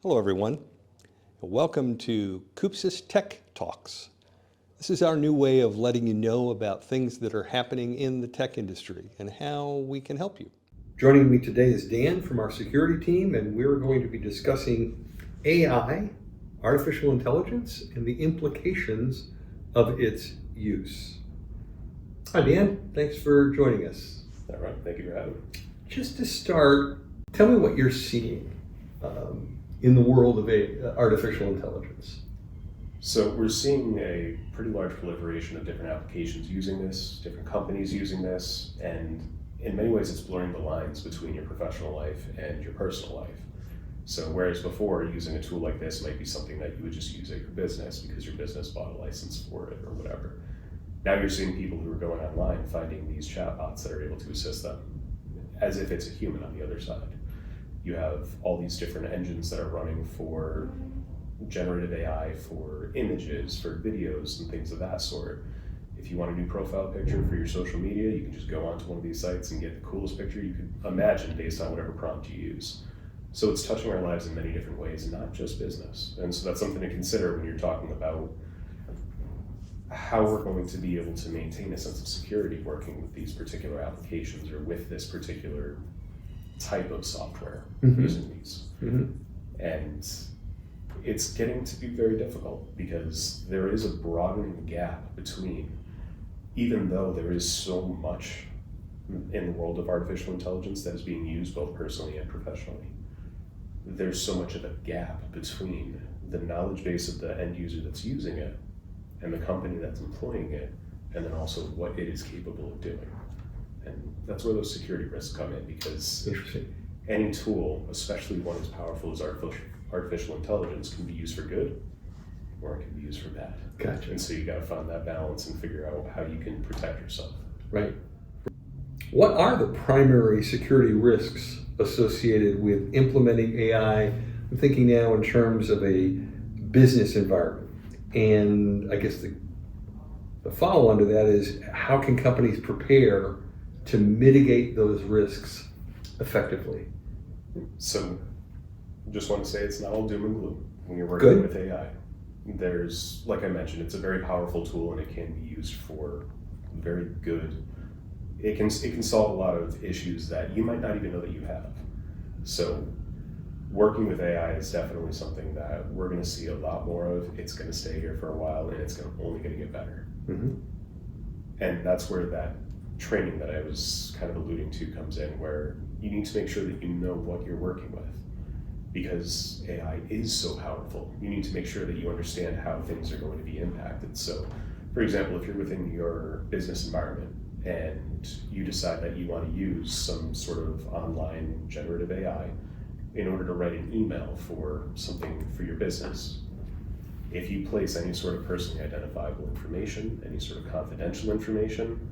Hello everyone. Welcome to Coopsys TechTalks. This is our new way of letting you know about things that are happening in the tech industry and how we can help you. Joining me today is Dan from our security team, and we're going to be discussing AI, artificial intelligence, and the implications of its use. Hi Dan, thanks for joining us. All right, thank you for having me. Just to start, tell me what you're seeing in the world of artificial intelligence. So we're seeing a pretty large proliferation of different applications using this, different companies using this, and in many ways it's blurring the lines between your professional life and your personal life. So whereas before using a tool like this might be something that you would just use at your business because your business bought a license for it or whatever, now you're seeing people who are going online finding these chatbots that are able to assist them as if it's a human on the other side. You have all these different engines that are running for generative AI, for images, for videos, and things of that sort. If you want a new profile picture for your social media, you can just go onto one of these sites and get the coolest picture you could imagine based on whatever prompt you use. So it's touching our lives in many different ways, and not just business. And so that's something to consider when you're talking about how we're going to be able to maintain a sense of security working with these particular applications or with this particular type of software using these. And it's getting to be very difficult because there is a broadening gap between, even though there is so much in the world of artificial intelligence that is being used both personally and professionally, there's so much of a gap between the knowledge base of the end user that's using it and the company that's employing it, and then also what it is capable of doing. And that's where those security risks come in, because any tool, especially one as powerful as artificial intelligence, can be used for good or it can be used for bad. Gotcha. And so you got to find that balance and figure out how you can protect yourself. Right. What are the primary security risks associated with implementing AI? I'm thinking now in terms of a business environment. And I guess the follow-on to that is, how can companies prepare to mitigate those risks effectively? So just want to say it's not all doom and gloom when you're working with AI. There's, like I mentioned, it's a very powerful tool and it can be used for very good. It can solve a lot of issues that you might not even know that you have. So working with AI is definitely something that we're going to see a lot more of. It's going to stay here for a while and it's only going to get better. And that's where that training that I was kind of alluding to comes in, where you need to make sure that you know what you're working with, because AI is so powerful. You need to make sure that you understand how things are going to be impacted. So, for example, if you're within your business environment and you decide that you want to use some sort of online generative AI in order to write an email for something for your business, if you place any sort of personally identifiable information, any sort of confidential information,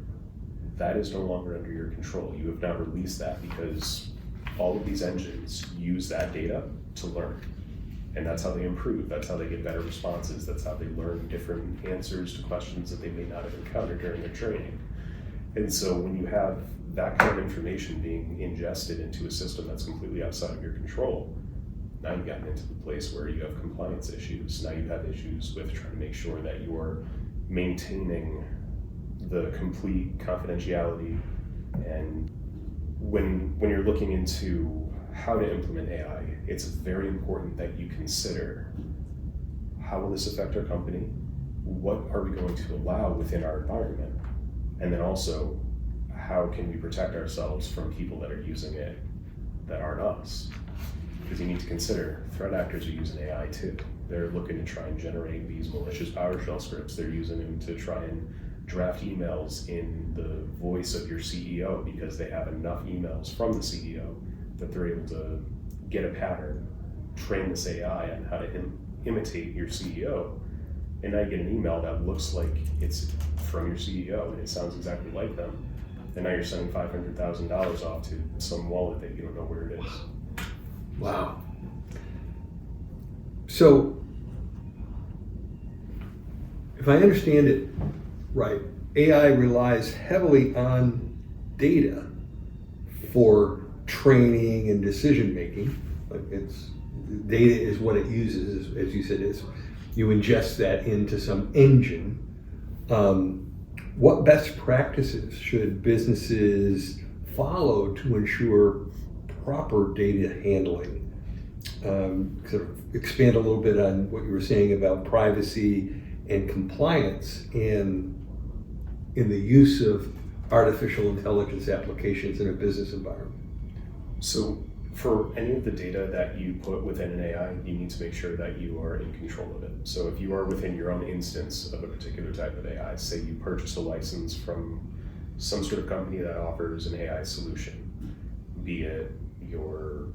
that is no longer under your control. You have now released that because all of these engines use that data to learn. And that's how they improve. That's how they get better responses. That's how they learn different answers to questions that they may not have encountered during their training. And so when you have that kind of information being ingested into a system that's completely outside of your control, now you've gotten into the place where you have compliance issues. Now you have issues with trying to make sure that you're maintaining the complete confidentiality. And when you're looking into how to implement AI, it's very important that you consider, how will this affect our company? What are we going to allow within our environment? And then also, how can we protect ourselves from people that are using it that aren't us? Because you need to consider, threat actors are using AI too. They're looking to try and generate these malicious PowerShell scripts. They're using them to try and draft emails in the voice of your CEO because they have enough emails from the CEO that they're able to get a pattern, train this AI on how to imitate your CEO. And now you get an email that looks like it's from your CEO and it sounds exactly like them. And now you're sending $500,000 off to some wallet that you don't know where it is. Wow. So, if I understand it right, AI relies heavily on data for training and decision making. Like data is what it uses, as you said, is you ingest that into some engine. What best practices should businesses follow to ensure proper data handling? Sort of expand a little bit on what you were saying about privacy and compliance in the use of artificial intelligence applications in a business environment. So for any of the data that you put within an AI, you need to make sure that you are in control of it. So if you are within your own instance of a particular type of AI, say you purchase a license from some sort of company that offers an AI solution, be it your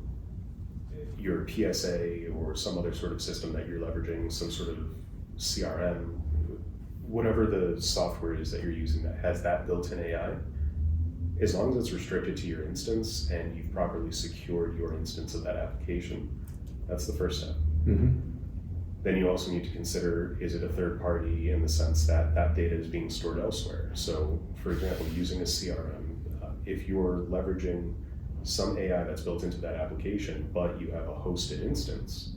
PSA or some other sort of system that you're leveraging, some sort of CRM, whatever the software is that you're using that has that built-in AI, as long as it's restricted to your instance and you've properly secured your instance of that application, that's the first step. Mm-hmm. Then you also need to consider, is it a third party in the sense that that data is being stored elsewhere? So for example, using a CRM, if you're leveraging some AI that's built into that application, but you have a hosted instance,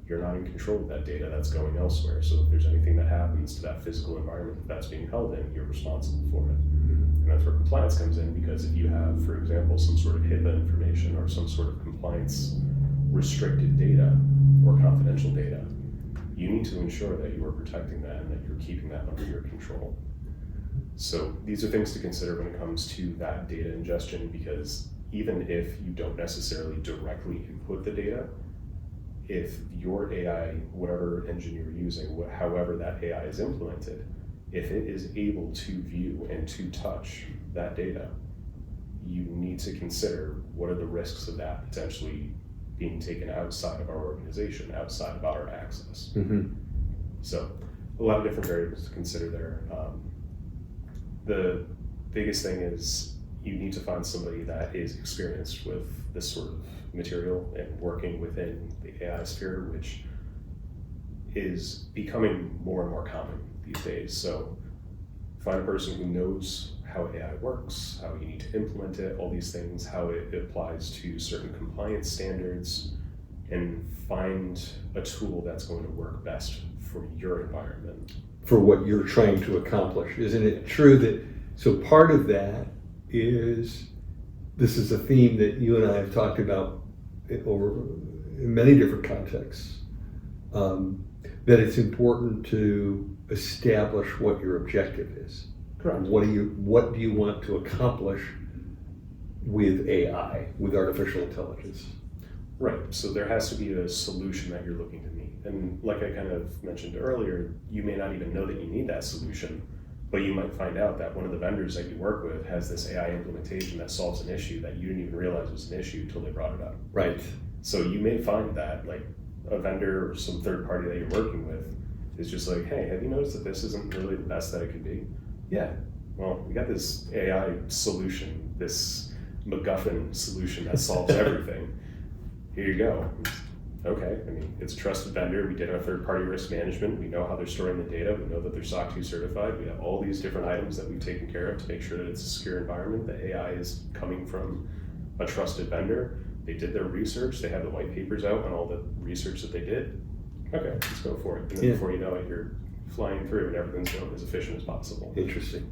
you're not in control of that data that's going elsewhere. So if there's anything that happens to that physical environment that's being held in, you're responsible for it. And that's where compliance comes in, because if you have, for example, some sort of HIPAA information or some sort of compliance restricted data or confidential data, you need to ensure that you are protecting that and that you're keeping that under your control. So these are things to consider when it comes to that data ingestion, because even if you don't necessarily directly input the data, if your AI, whatever engine you're using, however that AI is implemented, if it is able to view and to touch that data, you need to consider what are the risks of that potentially being taken outside of our organization, outside of our access. Mm-hmm. So a lot of different variables to consider there. The biggest thing is you need to find somebody that is experienced with this sort of material and working within the AI sphere, which is becoming more and more common these days. So find a person who knows how AI works, how you need to implement it, all these things, how it applies to certain compliance standards, and find a tool that's going to work best for your environment. For what you're trying to accomplish. Isn't it true that, so part of that is, this is a theme that you and I have talked about over in many different contexts, that it's important to establish what your objective is. Correct. What do you want to accomplish with AI, with artificial intelligence? Right, so there has to be a solution that you're looking to meet. And like I kind of mentioned earlier, you may not even know that you need that solution, but you might find out that one of the vendors that you work with has this AI implementation that solves an issue that you didn't even realize was an issue until they brought it up. Right. So you may find that like a vendor or some third party that you're working with is just like, hey, have you noticed that this isn't really the best that it could be? Yeah, well, we got this AI solution, this MacGuffin solution that solves everything. Here you go. Okay, I mean, it's a trusted vendor. We did our third-party risk management. We know how they're storing the data. We know that they're SOC 2 certified. We have all these different items that we've taken care of to make sure that it's a secure environment. The AI is coming from a trusted vendor. They did their research. They have the white papers out on all the research that they did. Okay, let's go for it. And then before you know it, you're flying through and everything's going as efficient as possible. Interesting.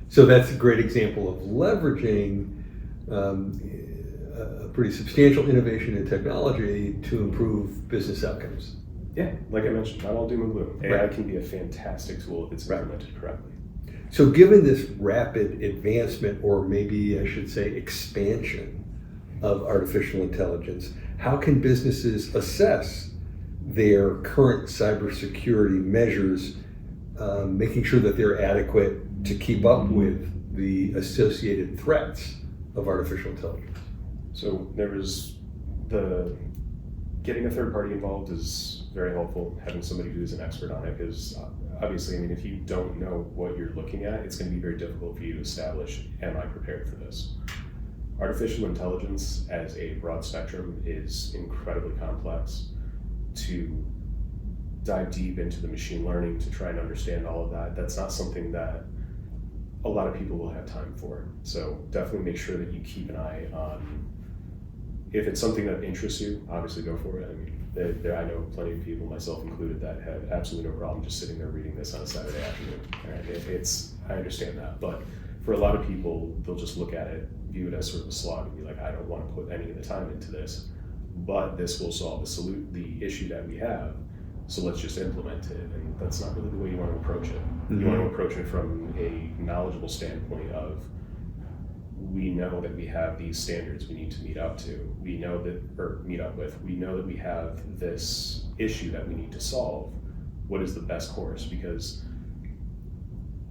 So that's a great example of leveraging a pretty substantial innovation in technology to improve business outcomes. Yeah, like I mentioned, not all doom and gloom. AI can be a fantastic tool if it's implemented correctly. So given this rapid advancement, or maybe I should say expansion of artificial intelligence, how can businesses assess their current cybersecurity measures, making sure that they're adequate to keep up with the associated threats of artificial intelligence? So getting a third party involved is very helpful. Having somebody who's an expert on it, because obviously, I mean, if you don't know what you're looking at, it's going to be very difficult for you to establish, am I prepared for this? Artificial intelligence as a broad spectrum is incredibly complex. To dive deep into the machine learning to try and understand all of that, that's not something that a lot of people will have time for. So definitely make sure that you keep an eye on, if it's something that interests you, obviously go for it. I mean, I know plenty of people, myself included, that have absolutely no problem just sitting there reading this on a Saturday afternoon. Right? I understand that, but for a lot of people, they'll just look at it, view it as sort of a slog, and be like, I don't want to put any of the time into this, but this will solve the issue that we have. So let's just implement it. And that's not really the way you want to approach it. Mm-hmm. You want to approach it from a knowledgeable standpoint of, we know that we have these standards we need to meet up to. We know that, or meet up with. We know that we have this issue that we need to solve. What is the best course? Because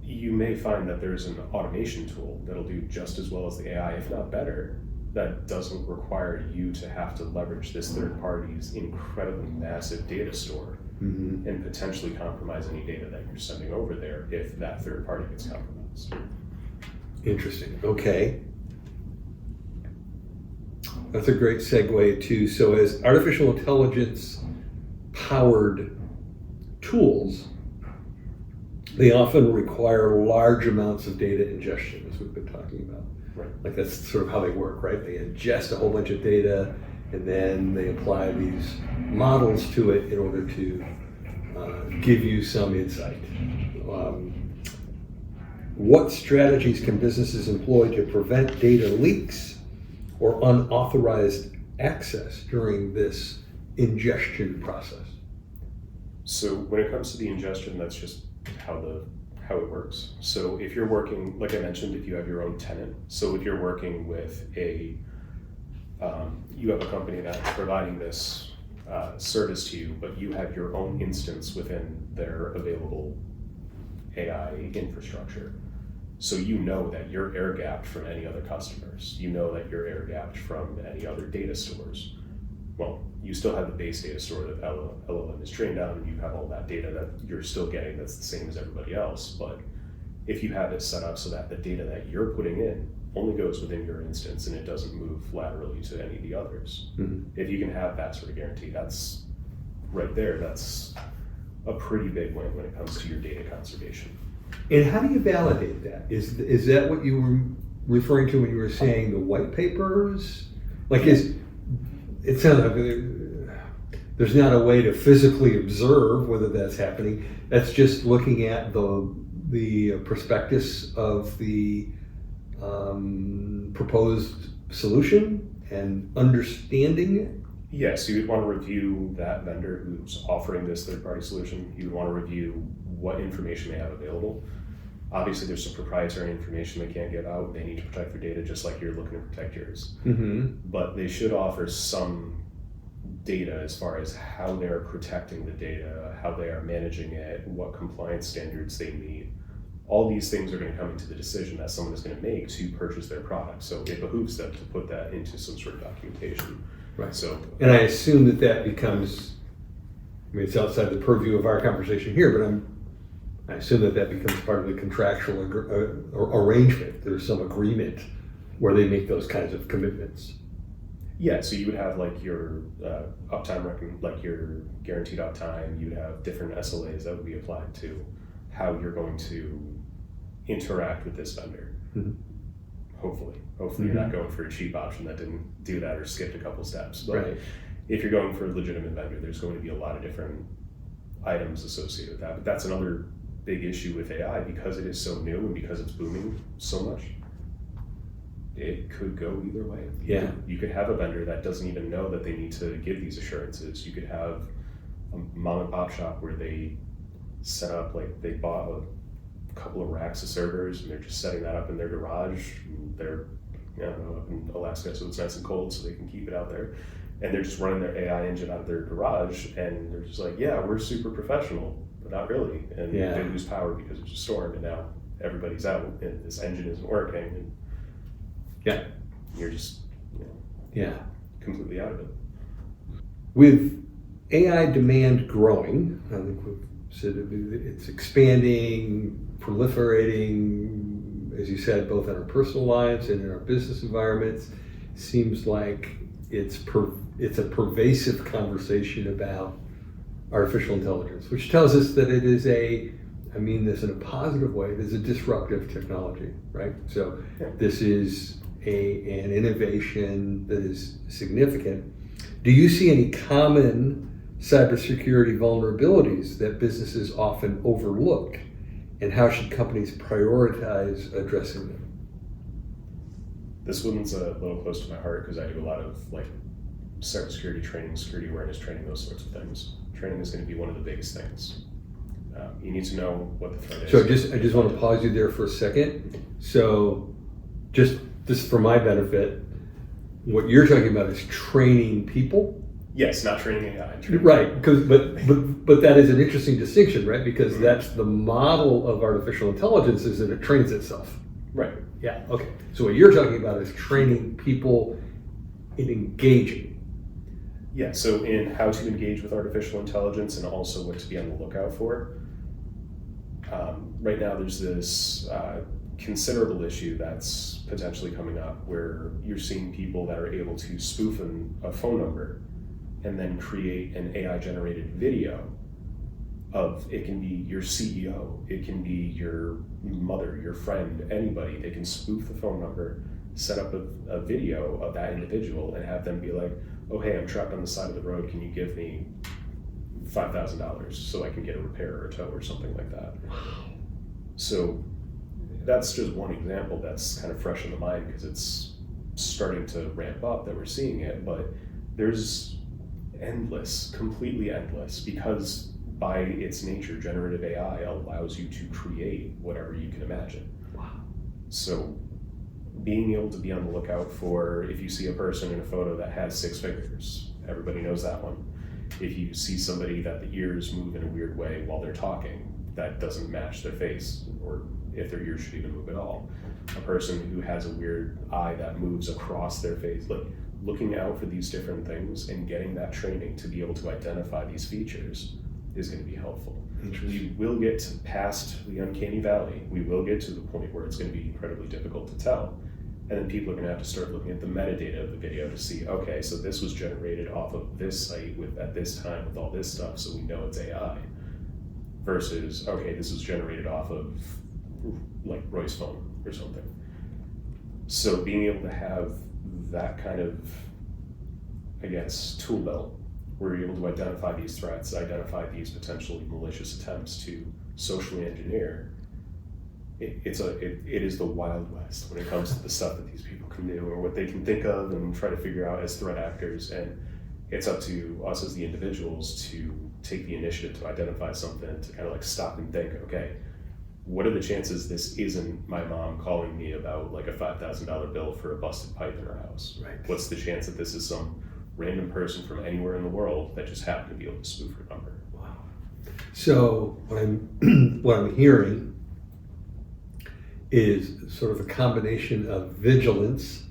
you may find that there's an automation tool that'll do just as well as the AI, if not better, that doesn't require you to have to leverage this third party's incredibly massive data store, mm-hmm. and potentially compromise any data that you're sending over there if that third party gets compromised. Interesting. Okay. That's a great segue to, so as artificial intelligence powered tools, they often require large amounts of data ingestion, as we've been talking about. Right. Like that's sort of how they work, right? They ingest a whole bunch of data and then they apply these models to it in order to give you some insight. What strategies can businesses employ to prevent data leaks or unauthorized access during this ingestion process? So when it comes to the ingestion, that's just how it works. So if you're working, like I mentioned, if you have your own tenant, so if you're working with you have a company that's providing this service to you, but you have your own instance within their available AI infrastructure. So you know that you're air gapped from any other customers. You know that you're air gapped from any other data stores. Well, you still have the base data store that LLM is trained on, and you have all that data that you're still getting that's the same as everybody else. But if you have it set up so that the data that you're putting in only goes within your instance and it doesn't move laterally to any of the others, mm-hmm. if you can have that sort of guarantee, that's right there, that's a pretty big win when it comes to your data conservation. And how do you validate that? Is that what you were referring to when you were saying the white papers? Like, it sounds like there's not a way to physically observe whether that's happening. That's just looking at the prospectus of the proposed solution and understanding it. Yes, you would want to review that vendor who's offering this third-party solution. You would want to review what information they have available. Obviously, there's some proprietary information they can't give out. They need to protect their data just like you're looking to protect yours. Mm-hmm. But they should offer some data as far as how they're protecting the data, how they are managing it, what compliance standards they meet. All these things are going to come into the decision that someone is going to make to purchase their product. So it behooves them to put that into some sort of documentation. Right. So, and I assume that becomes, I mean, it's outside the purview of our conversation here, but I assume that becomes part of the contractual arrangement. There's some agreement where they make those kinds of commitments. Yeah, so you would have like your uptime, like your guaranteed uptime. You would have different SLAs that would be applied to how you're going to interact with this vendor. Mm-hmm. Hopefully mm-hmm. you're not going for a cheap option that didn't do that or skipped a couple steps. But right. If you're going for a legitimate vendor, there's going to be a lot of different items associated with that. But that's another big issue with AI, because it is so new and because it's booming so much. It could go either way. Yeah. You could have a vendor that doesn't even know that they need to give these assurances. You could have a mom and pop shop where they set up, like they bought a couple of racks of servers and they're just setting that up in their garage. They're, up in Alaska, so it's nice and cold, so they can keep it out there. And they're just running their AI engine out of their garage, and they're just like, yeah, we're super professional, but not really. And they lose power because it's a storm, and now everybody's out, and this engine isn't working. And you're just, completely out of it. With AI demand growing, I think we've said it's expanding, proliferating, as you said, both in our personal lives and in our business environments. Seems like it's a pervasive conversation about artificial intelligence, which tells us that it is a I mean this in a positive way, it is a disruptive technology, right? So Yeah. this is an innovation that is significant. Do you see any common cybersecurity vulnerabilities that businesses often overlook? And how should companies prioritize addressing them? This one's a little close to my heart because I do a lot of like cybersecurity training, security awareness training, those sorts of things. Training is going to be one of the biggest things. You need to know what the threat is. So I just want to pause you there for a second. So just this for my benefit, what you're talking about is training people. Yes, not training AI. Training Right, but that is an interesting distinction, right? Because that's the model of artificial intelligence is that it trains itself. Right. Yeah, okay. So what you're talking about is training people in engaging. Yeah, so in how to engage with artificial intelligence and also what to be on the lookout for. Right now there's this considerable issue that's potentially coming up where you're seeing people that are able to spoof a phone number and then create an AI generated video of, it can be your CEO, it can be your mother, your friend, anybody. They can spoof the phone number, set up a video of that individual and have them be like, oh hey, I'm trapped on the side of the road, can you give me $5,000 so I can get a repair or a tow or something like that. So that's just one example that's kind of fresh in the mind because it's starting to ramp up that we're seeing it, but there's endless, completely endless, because by its nature, generative AI allows you to create whatever you can imagine. Wow. So being able to be on the lookout for, if you see a person in a photo that has 6 fingers, everybody knows that one. If you see somebody that the ears move in a weird way while they're talking, that doesn't match their face, or if their ears should even move at all. A person who has a weird eye that moves across their face, like looking out for these different things and getting that training to be able to identify these features is going to be helpful. We will get past the uncanny valley. We will get to the point where it's going to be incredibly difficult to tell. And then people are going to have to start looking at the metadata of the video to see, okay, so this was generated off of this site at this time with all this stuff, so we know it's AI. Versus, okay, this was generated off of like Roy's phone or something. So being able to have that kind of, I guess, tool belt where you're able to identify these threats, identify these potentially malicious attempts to socially engineer, it is the Wild West when it comes to the stuff that these people can do or what they can think of and try to figure out as threat actors. And it's up to us as the individuals to take the initiative to identify something, to kind of like stop and think, okay, what are the chances this isn't my mom calling me about like a $5,000 bill for a busted pipe in her house? Right. What's the chance that this is some random person from anywhere in the world that just happened to be able to spoof her number? Wow. So what I'm hearing is sort of a combination of vigilance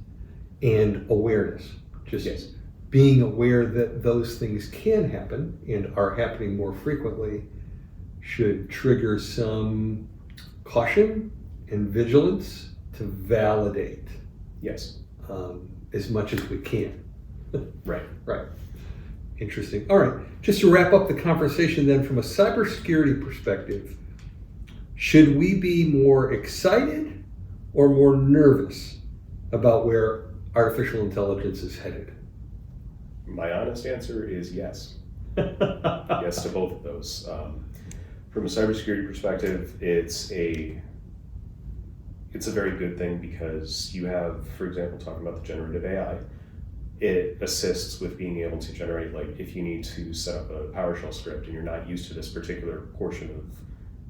and awareness. Just Yes. being aware that those things can happen and are happening more frequently should trigger some caution and vigilance to validate Yes. as much as we can. Right. Right. Interesting. All right. Just to wrap up the conversation then, from a cybersecurity perspective, should we be more excited or more nervous about where artificial intelligence is headed? My honest answer is yes. Yes to both of those. From a cybersecurity perspective, it's a very good thing because you have, for example, talking about the generative AI, it assists with being able to generate, like if you need to set up a PowerShell script and you're not used to this particular portion of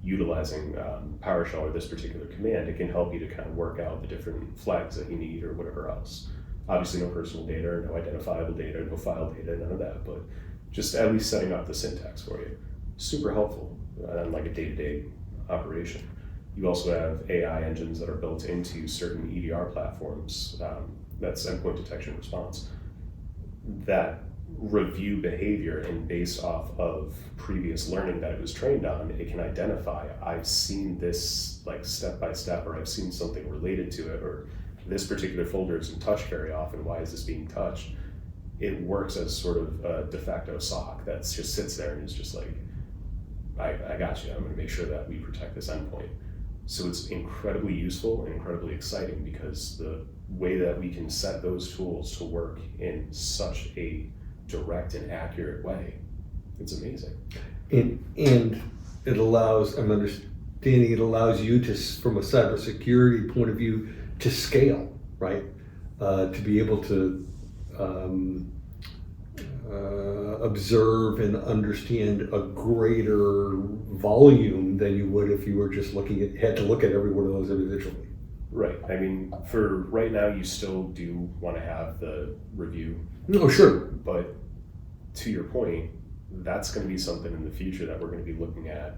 utilizing PowerShell or this particular command, it can help you to kind of work out the different flags that you need or whatever else. Obviously no personal data, no identifiable data, no file data, none of that, but just at least setting up the syntax for you. Super helpful on like a day-to-day operation. You also have AI engines that are built into certain EDR platforms, that's endpoint detection response, that review behavior, and based off of previous learning that it was trained on, it can identify, I've seen this like step by step, or I've seen something related to it, or this particular folder isn't touched very often, why is this being touched? It works as sort of a de facto SOC that just sits there and is just like I got you. I'm going to make sure that we protect this endpoint. So it's incredibly useful and incredibly exciting because the way that we can set those tools to work in such a direct and accurate way, it's amazing. And it allows, I'm understanding, it allows you to, from a cybersecurity point of view, to scale, right? To be able to observe and understand a greater volume than you would if you were just had to look at every one of those individually. Right. I mean, for right now, you still do want to have the review. No, sure. But to your point, that's going to be something in the future that we're going to be looking at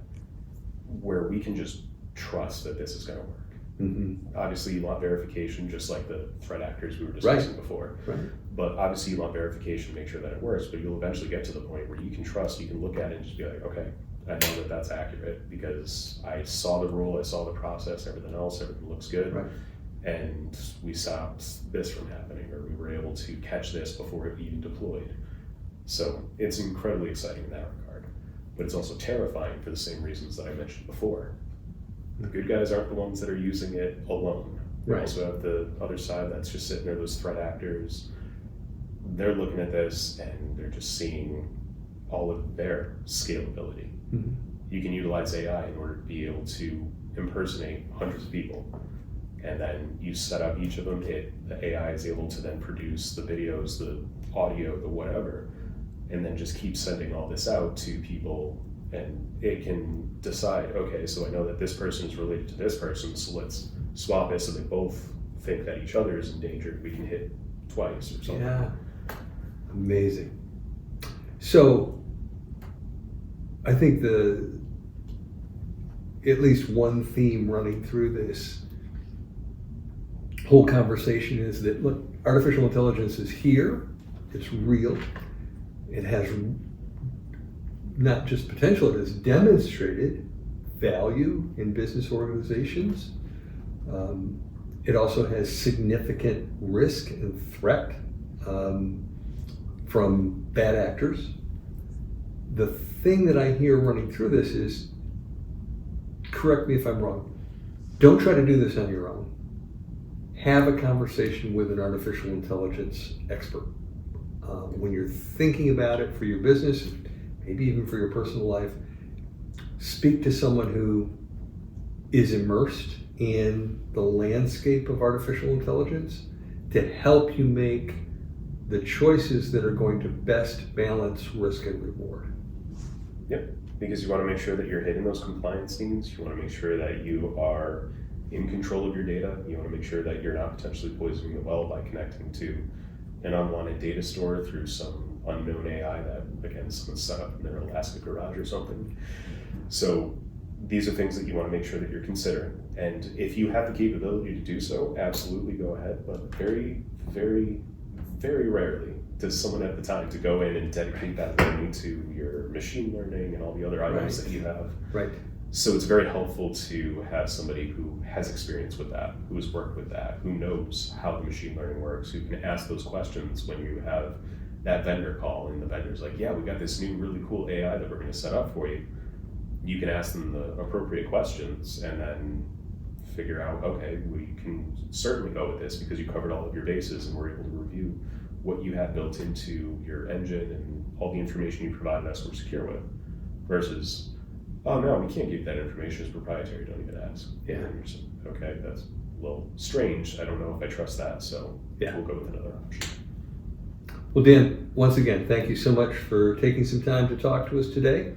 where we can just trust that this is going to work. Mm-hmm. Obviously, you want verification, just like the threat actors we were discussing before. Right. But obviously, you want verification to make sure that it works. But you'll eventually get to the point where you can trust, you can look at it and just be like, okay, I know that that's accurate because I saw the rule, I saw the process, everything looks good. Right. And we stopped this from happening, or we were able to catch this before it even deployed. So it's incredibly exciting in that regard. But it's also terrifying for the same reasons that I mentioned before. The good guys aren't the ones that are using it alone. We also have the other side that's just sitting there, those threat actors. They're looking at this and they're just seeing all of their scalability. Mm-hmm. You can utilize AI in order to be able to impersonate hundreds of people. And then you set up each of them, the AI is able to then produce the videos, the audio, the whatever, and then just keep sending all this out to people, and it can decide, okay, so I know that this person is related to this person, so let's swap it so they both think that each other is endangered. We can hit twice or something. Yeah, amazing. So I think at least one theme running through this whole conversation is that, look, artificial intelligence is here, it's real, it has not just potential, it has demonstrated value in business organizations. It also has significant risk and threat from bad actors. The thing that I hear running through this is, correct me if I'm wrong, don't try to do this on your own. Have a conversation with an artificial intelligence expert. When you're thinking about it for your business, maybe even for your personal life, speak to someone who is immersed in the landscape of artificial intelligence to help you make the choices that are going to best balance risk and reward. Yep, because you want to make sure that you're hitting those compliance needs. You want to make sure that you are in control of your data. You want to make sure that you're not potentially poisoning the well by connecting to an unwanted data store through some unknown AI that, again, someone set up in their Alaska garage or something. So these are things that you want to make sure that you're considering. And if you have the capability to do so, absolutely go ahead. But very, very, very rarely does someone have the time to go in and dedicate that learning to your machine learning and all the other items that you have. Right. So it's very helpful to have somebody who has experience with that, who has worked with that, who knows how the machine learning works, who can ask those questions when you have that vendor call and the vendor's like, yeah, we got this new really cool AI that we're going to set up for you. You can ask them the appropriate questions and then figure out, okay, we can certainly go with this because you covered all of your bases and we're able to review what you have built into your engine and all the information you provided us we're secure with, versus, oh no, we can't give that information as proprietary, don't even ask. Yeah. Okay, that's a little strange. I don't know if I trust that, so we'll go with another option. Well, Dan, once again, thank you so much for taking some time to talk to us today.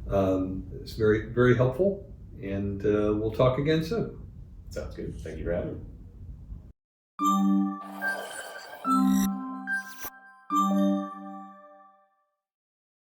It's very, very helpful, and we'll talk again soon. Sounds good. Thank you for having me.